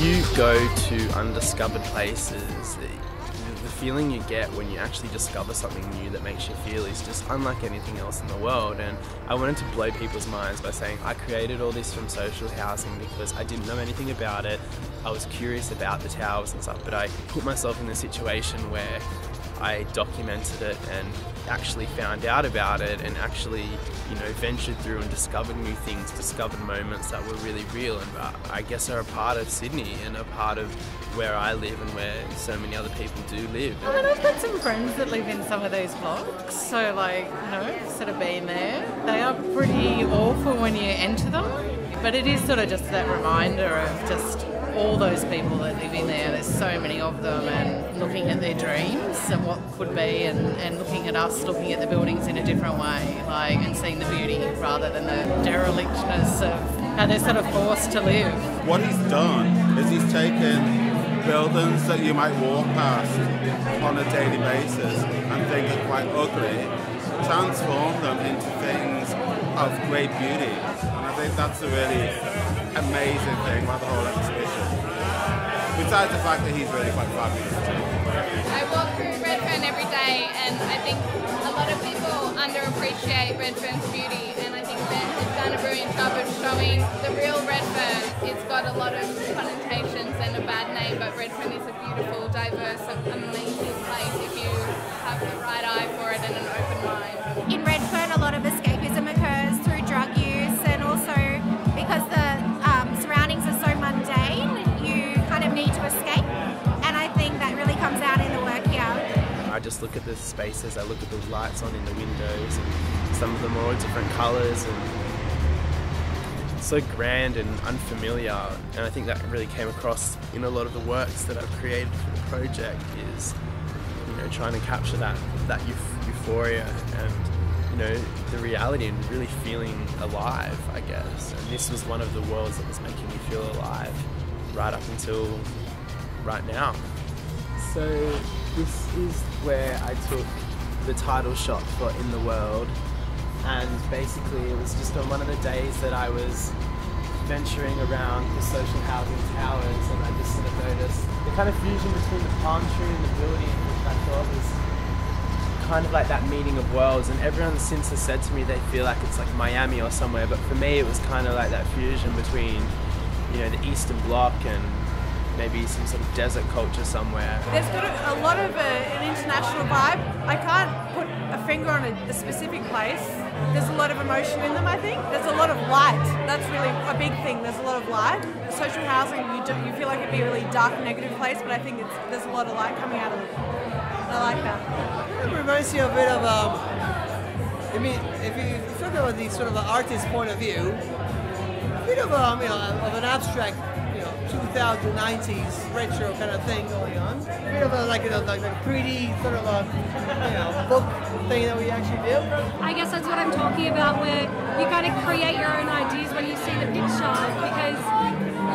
you go to undiscovered places, the feeling you get when you actually discover something new that makes you feel is just unlike anything else in the world. And I wanted to blow people's minds by saying I created all this from social housing because I didn't know anything about it. I was curious about the towers and stuff, but I put myself in a situation where I documented it and actually found out about it and actually, you know, ventured through and discovered new things, discovered moments that were really real and I guess are a part of Sydney and a part of where I live and where so many other people do live. I mean, I've got some friends that live in some of those blocks, so like, you know, sort of being there. They are pretty awful when you enter them, but it is sort of just that reminder of just all those people that live in there. There's so many of them, and looking at their dreams and what could be, and looking at us, looking at the buildings in a different way, like, and seeing the beauty rather than the derelictness of how they're sort of forced to live. What he's done is he's taken buildings that you might walk past on a daily basis and think are quite ugly, transform them into things of great beauty. And I think that's a really amazing thing about the whole exhibition. Besides the fact that he's really quite fabulous too. I walk through Redfern every day, and I think a lot of people underappreciate Redfern's beauty, and I think Ben has done a brilliant job of showing the real Redfern. It's got a lot of connotations and a bad name, but Redfern is a beautiful, diverse, amazing place if you have the right eye for it and an open mind. In Redfern, a lot of escapism occurs through drug use, and also because the surroundings are so mundane, you kind of need to escape, and I think that really comes out in the work here. I just look at the spaces, I look at the lights on in the windows, and some of them are all different colours and it's so grand and unfamiliar, and I think that really came across in a lot of the works that I've created for the project is, you know, trying to capture that euphoria and, you know, the reality and really feeling alive, I guess. And this was one of the worlds that was making me feel alive right up until right now. So this is where I took the title shot for In the World, and basically it was just on one of the days that I was venturing around the social housing towers, and I just sort of noticed the kind of fusion between the palm tree and the building, which I thought was kind of like that meeting of worlds. And everyone since has said to me they feel like it's like Miami or somewhere, but for me it was kind of like that fusion between, you know, the Eastern Bloc and maybe some sort of desert culture somewhere. There's got a lot of an international vibe. I can't put a finger on a specific place. There's a lot of emotion in them, I think. There's a lot of light. That's really a big thing. There's a lot of light. Social housing, you feel like it'd be a really dark, negative place, but I think there's a lot of light coming out of it. I like that. It reminds you a bit of, I mean, if you talk about the sort of an artist's point of view, a bit of, you know, of an abstract, 2090s retro kind of thing going on. A bit of a, like a pretty sort of a book thing that we actually do. I guess that's what I'm talking about, where you kind of create your own ideas when you see the picture, because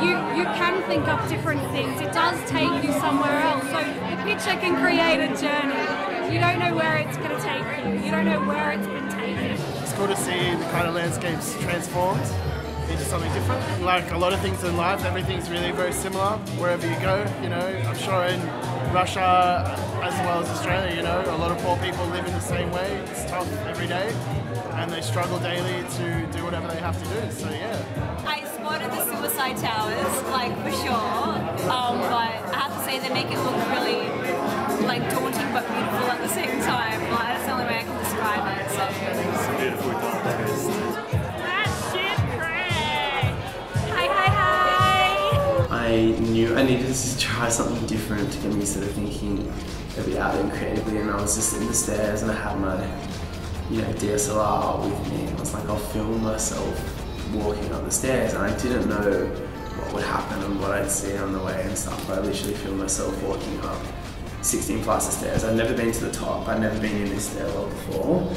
you can think up different things. It does take you somewhere else. So the picture can create a journey. You don't know where it's going to take you. You don't know where it's been taken. It's cool to see the kind of landscapes transformed into something different. Like a lot of things in life, everything's really very similar wherever you go. You know, I'm sure in Russia as well as Australia, you know, a lot of poor people live in the same way. It's tough every day and they struggle daily to do whatever they have to do. So yeah. I spotted the suicide towers, like for sure, but I have to say they make it look really like daunting but beautiful at the same time. Like, that's the only way I can describe it. So It's a beautiful dark. I knew I needed to try something different to get me sort of thinking a bit out there creatively, and I was just in the stairs and I had my, you know, DSLR with me. I was like, I'll film myself walking up the stairs, and I didn't know what would happen and what I'd see on the way and stuff, but I literally filmed myself walking up 16 flights of stairs. I'd never been to the top, I'd never been in this stairwell before,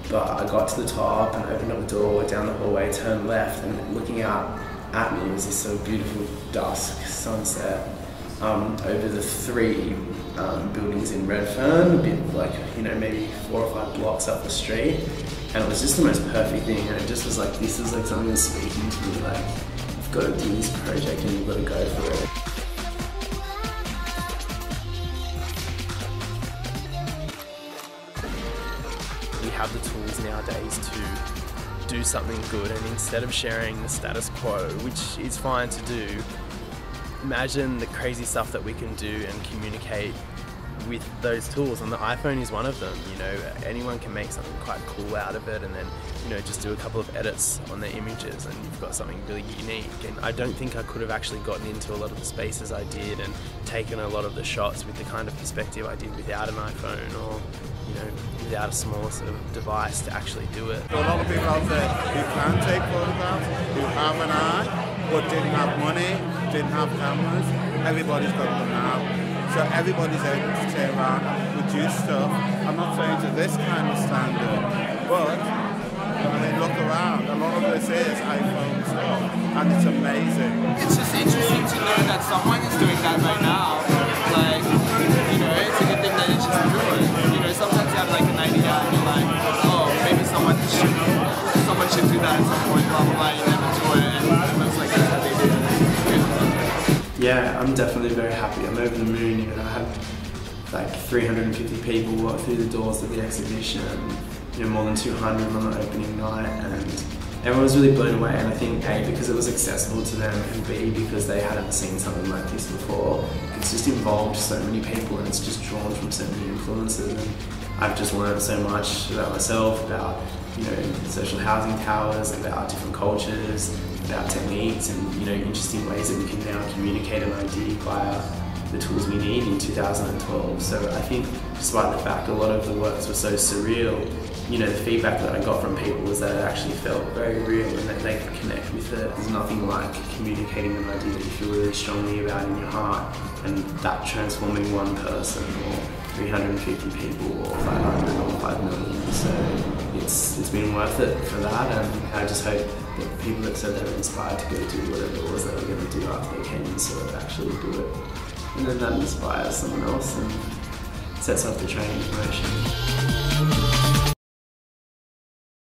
but I got to the top and opened up the door, down the hallway, turned left, and looking out at me was this sort of beautiful dusk sunset over the three buildings in Redfern, a bit like, you know, maybe 4 or 5 blocks up the street, and it was just the most perfect thing, and it just was like, this is like something that's speaking to me, like, you've got to do this project and you've got to go for it. have the tools nowadays to do something good, and instead of sharing the status quo, which is fine to do, imagine the crazy stuff that we can do and communicate with those tools, and the iPhone is one of them. You know, anyone can make something quite cool out of it, and then, you know, just do a couple of edits on the images and you've got something really unique. And I don't think I could have actually gotten into a lot of the spaces I did and taken a lot of the shots with the kind of perspective I did without an iPhone, or, you know, without a small sort of device to actually do it. There are a lot of people out there who can take photographs, who have an eye, but didn't have money, didn't have cameras. Everybody's got them now. So everybody's able to take around and produce stuff. I'm not saying to this kind of standard, but I mean, look around. A lot of this is iPhone stuff, and it's amazing. It's just interesting to know that someone is doing that right now. Like, you know, it's a good thing that it's just doing. You know, sometimes you have like an idea and you're like, oh, maybe someone should do that at some point, blah, blah, blah. You never do it, and it looks like that's what they do. Yeah, I'm definitely very happy. I'm over the moon. You know, I had like 350 people walk through the doors of the exhibition, you know, more than 200 on the opening night, and everyone was really blown away. And I think A, because it was accessible to them, and B, because they hadn't seen something like this before. It's just involved so many people, and it's just drawn from so many influences. And I've just learned so much about myself, about, you know, social housing towers, about different cultures, about techniques, and, you know, interesting ways that we can now communicate an idea via the tools we need in 2012. So I think, despite the fact a lot of the works were so surreal, you know, the feedback that I got from people was that it actually felt very real and that they could connect with it. There's nothing like communicating an idea that you feel really strongly about in your heart, and that transforming one person or 350 people or 500 or 5 million. So it's been worth it for that, and I just hope that people that said they were inspired to go do whatever it was they were going to do after they came and saw it actually do it. And then that inspires someone else and sets off the train in motion.